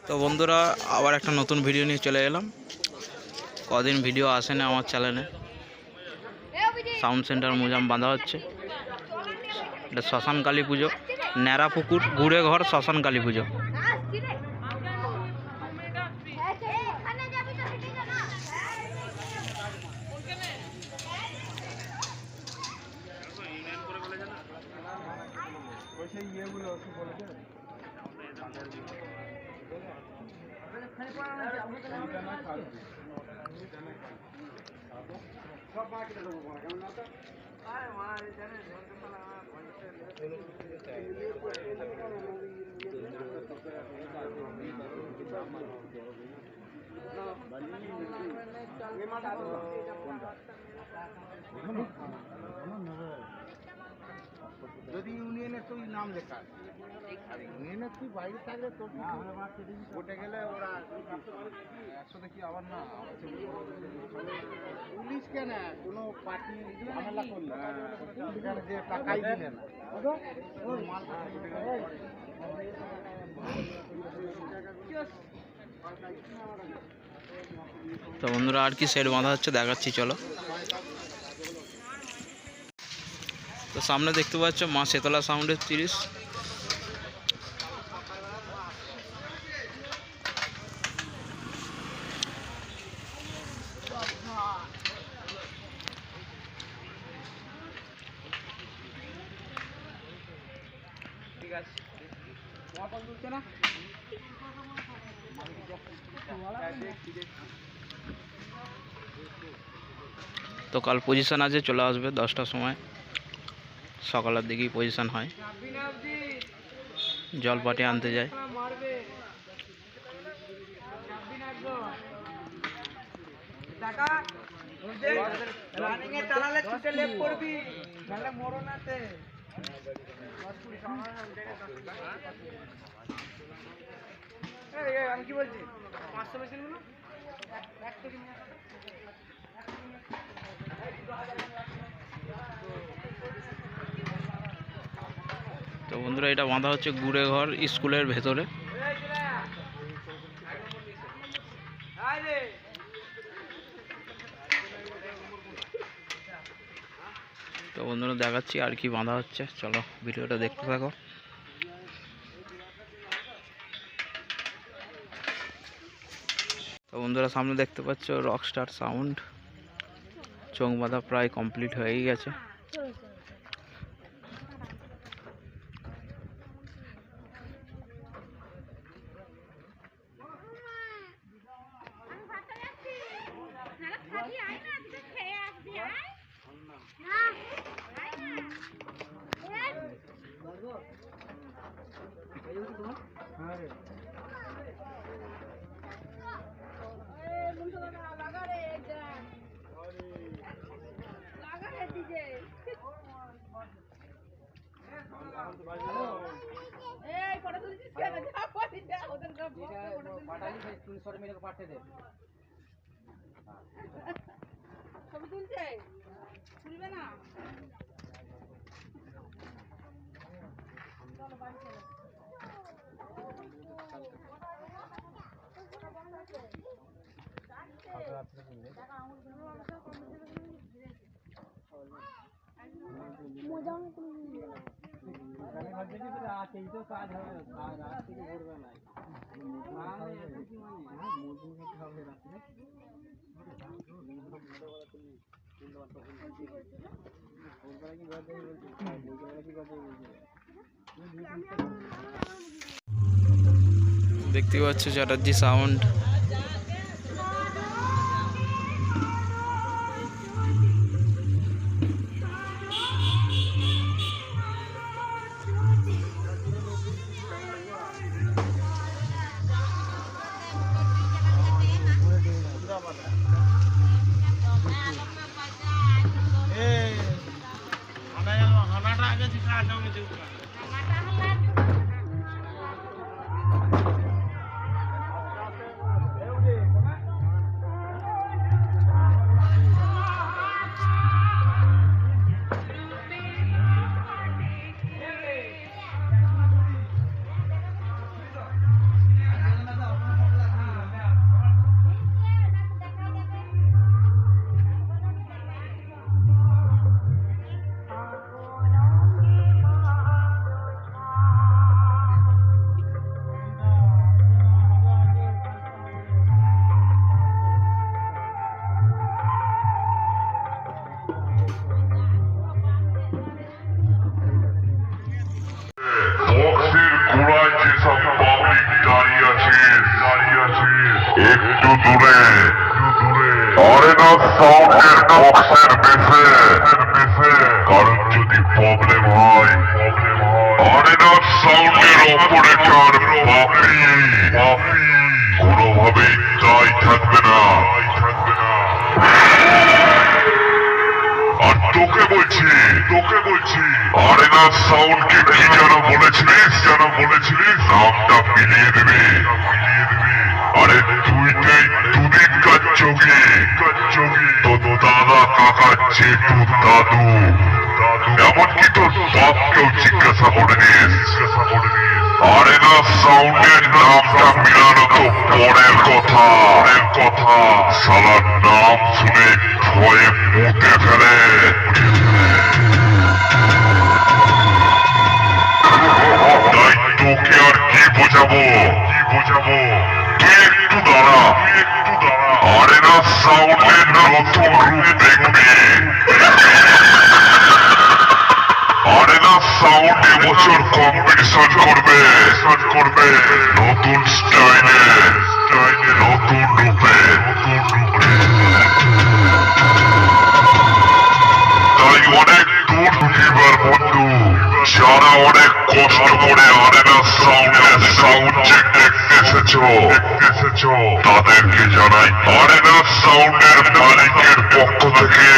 তো বন্ধুরা আবার একটা নতুন ভিডিও নিয়ে চলে এলাম। কদিন ভিডিও আসে না আমার চ্যানেলে। সাউন্ড সেন্টার মুজাম বাঁধা হচ্ছে। এটা শ্মশান কালী পুজো, ন্যাড়াপুকুর গুড়ে ঘর শ্মশান কালী পুজো। যদি ইউনিয়নের তুই নাম লেখা আর ইউনিয়নের তুই বাইরে থাকলে তোর ভোটে গেলে ওরা 100 দেখি আবার না পুলিশ কেন কোনো পার্টি ঝামেলা করলে সেখানে যে টাকাই দিলে না তো বন্ধুরা আর কি সেট বাঁধা হচ্ছে দেখাচ্ছি, চলো। তো সামনে দেখতে পাচ্ছ মা শীতলা সাউন্ডের 30। ঠিক আছে তুলছে না তো কাল পজিশন আছে, চলে আসবে 10টার সময়, সকালের দিকেই পজিশন হয়। জল পাটি আনতে যায়। আমি কি বলছি 500 মেশিন গুলো তো বন্ধুরা এটা বাঁধা হচ্ছে গুড়ে ঘর স্কুলের ভেতরে। তো বন্ধুরা দেখাচ্ছি আর কি বাঁধা হচ্ছে, চলো ভিডিওটা দেখতে থাকো। তো বন্ধুরা সামনে দেখতে পাচ্ছ রকস্টার সাউন্ড, চোখ বাঁধা প্রায় কমপ্লিট হয়েই গেছে। দেখতে পাচ্ছ চ্যাটার্জি সাউন্ড। একটু দূরে অরেনা সাউন্ডের বক্সের বেসে কারণ যদি প্রবলেম হয় অরেনা সাউন্ডের অপারেটর বাপি কোনোভাবেই তাই থাকবে না। আর তোকে বলছি আরেনা সাউন্ডকে কি যেন বলেছিলিস নামটা মিলিয়ে দেবে। আরে তুই নেই দুদিনকার যোগী তোর দাদা কাকা জেঠু দাদু এমনকি তোর বাপকেও জিজ্ঞাসা করে নিস। আরেনা সাউন্ডের নামটা মিলানো তো পরের কথা শালার নাম শুনে ভয়ে মুতে ফেলে। তাই তোকে আর কি বোঝাবো তুই একটু দাঁড়া আরেনা সাউন্ডের নতুন রূপ দেখবি। আরেনা সাউন্ড এবছর কম্পিটিশন করবে নতুন স্টাইলে নতুন রূপে। তাই অনেক দূর ঢুকিবার বন্ধু যারা অনেক কষ্ট করে আরেনা সাউন্ডের সাউন্ড চেক দেখতে এসেছো তাদেরকে জানাই আরেনা সাউন্ডের মালিকের পক্ষ থেকে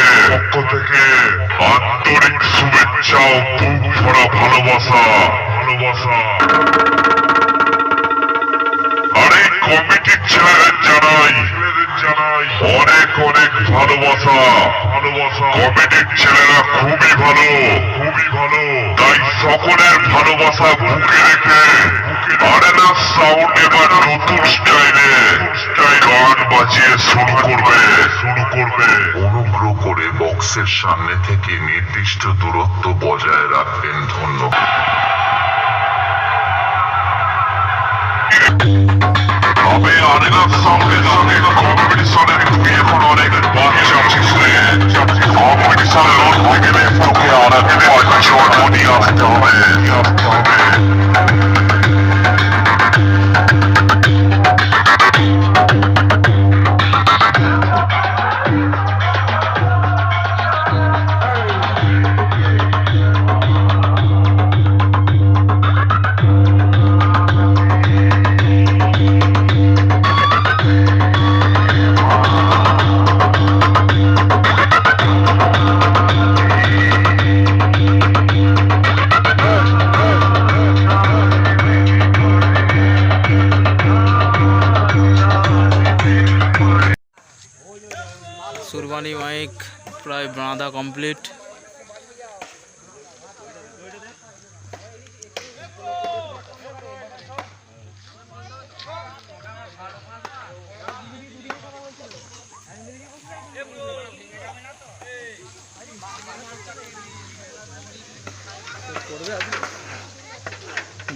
আন্তরিক শুভেচ্ছা ও বুক ভরা ভালোবাসা। আর এই কমিটির ছেলেদের জানাই অনেক ভালোবাসা। কমিটির ছেলেরা খুবই ভালো তাই সকলের ভালোবাসা বুকে রেখে আরেনা সাউন্ড এবার নতুন স্টাইলে গান বাজিয়ে শুরু করবে। অনুগ্রহ করে বক্সের সামনে থেকে নির্দিষ্ট দূরত্ব বজায় রাখবেন। ধন্যবাদ। তবে আরেনা সাউন্ডের সঙ্গে কম্পিটিশনে তুই এখন অনেক বাচ্চা আছিস রে। কম্পিটিশন লড়তে গেলে তোকে আর এক জন্ম নিয়ে আসতে হবে। সুরবানি মাইক প্রায় বাঁধা কমপ্লিট।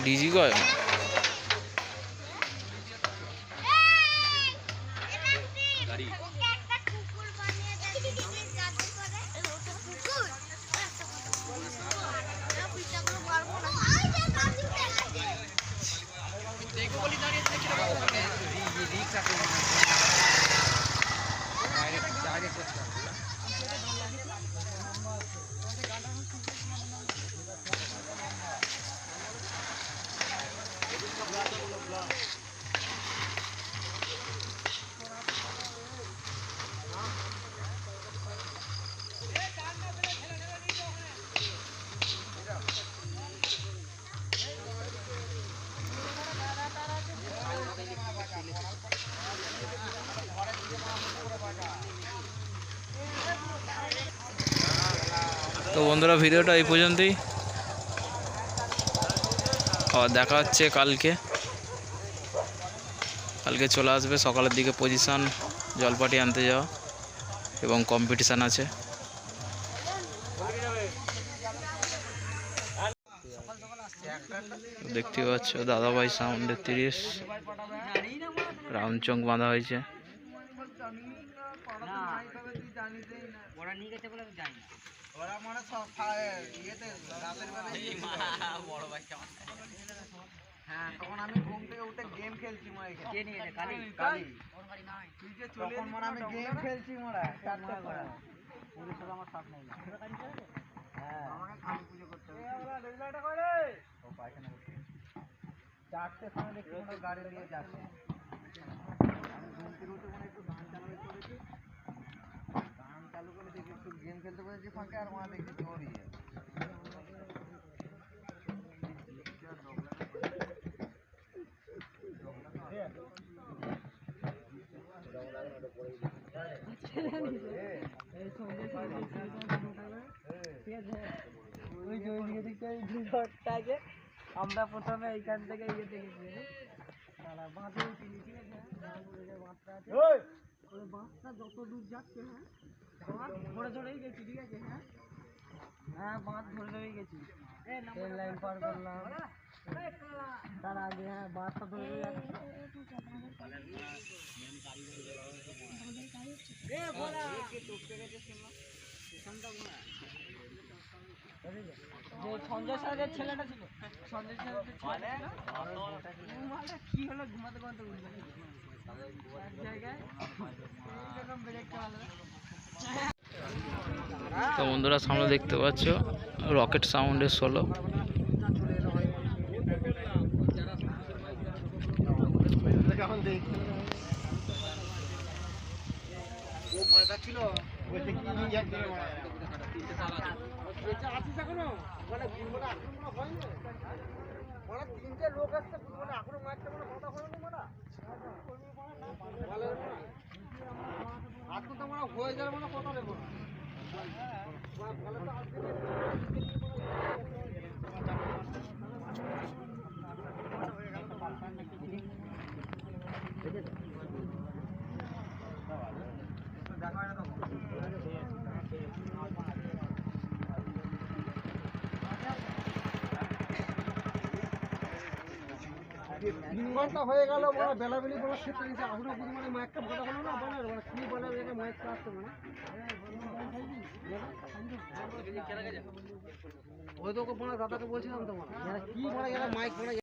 ডিজি কয় তো বন্ধুরা ভিডিওটা এই পর্যন্তই। আবার দেখা হচ্ছে কালকে চলে আসবে সকালের দিকে পজিশন জলপাটি আনতে যাওয়া এবং কম্পিটিশান আছে। দেখতে পাচ্ছ দাদাভাই সাউন্ডের 30 রাউন্ড চং বাঁধা হয়েছে। ওরা মানে সব ইয়েতে রাতের বেলা হ্যাঁ তখন আমি ঘুম থেকে উঠে গেম খেলছি মা এখানে কে নিয়েছে কালি কালি তুই যে চলে তখন মানে আমি গেম খেলছি মোরা চারটে সময় পুলিশ সাথে আমার সাথ নাই না হ্যাঁ আমাকে কালী পুজো করতে হবে এই আমরা রেগুলারটা করে ও পায়খানা করতে চারটে সময় দেখছি মোরা গাড়ি নিয়ে যাচ্ছে আমি ঘুম থেকে উঠে মানে একটু গান চালাতে করেছি গান চালু করে দেখি একটু গেম খেলতে বলেছি ফাঁকে আর মা দেখি চোরই আমরা প্রথমে এইখান থেকে ইয়ে দেখেছি বাঁধে উঠিনি ঠিক আছে বাঁধটা আছে ওই বাঁধটা যত দূর যাচ্ছে হ্যাঁ বাঁধ ধরে ধরেই গেছি ঠিক আছে হ্যাঁ হ্যাঁ বাঁধ ধরে ধরেই গেছি ট্রেন লাইন পার করলাম তার আগে হ্যাঁ বাঁধটা ধরে ধরে যাচ্ছে যে সঞ্জয় স্যারের ছেলেটা ছিল সঞ্জয় স্যারের ছেলেটা কি হলো ঘুমাতে ঘুমাতে উঠবে এক জায়গায় এরকম ব্রেকটা ভালো তো বন্ধুরা সামনে দেখতে পাচ্ছ রকেট সাউন্ডের সোলো। ছিল বলছে কি নিয়ে যাচ্ছে আছিস এখনো মানে ফুটবলে আক্রমণ হয়নি মানে তিনটে লোক আসছে ফুটবলে আক্রমণ মারছে মানে কথা হয়নি মানে আজকে তো মানে হয়ে যাবে মানে কথা নেবো দেখা হয় না ঘন্টা হয়ে গেল বড় বেলাবেলি বড় খেতে গেছে এখনো বুঝি মানে মাইকটা ভোটা হলো না বলে মানে কি বলে এটা মাইকটা আসছে মানে ওই তো দাদাকে বলছিলাম তোমার কি বলে এরা মাইক বলে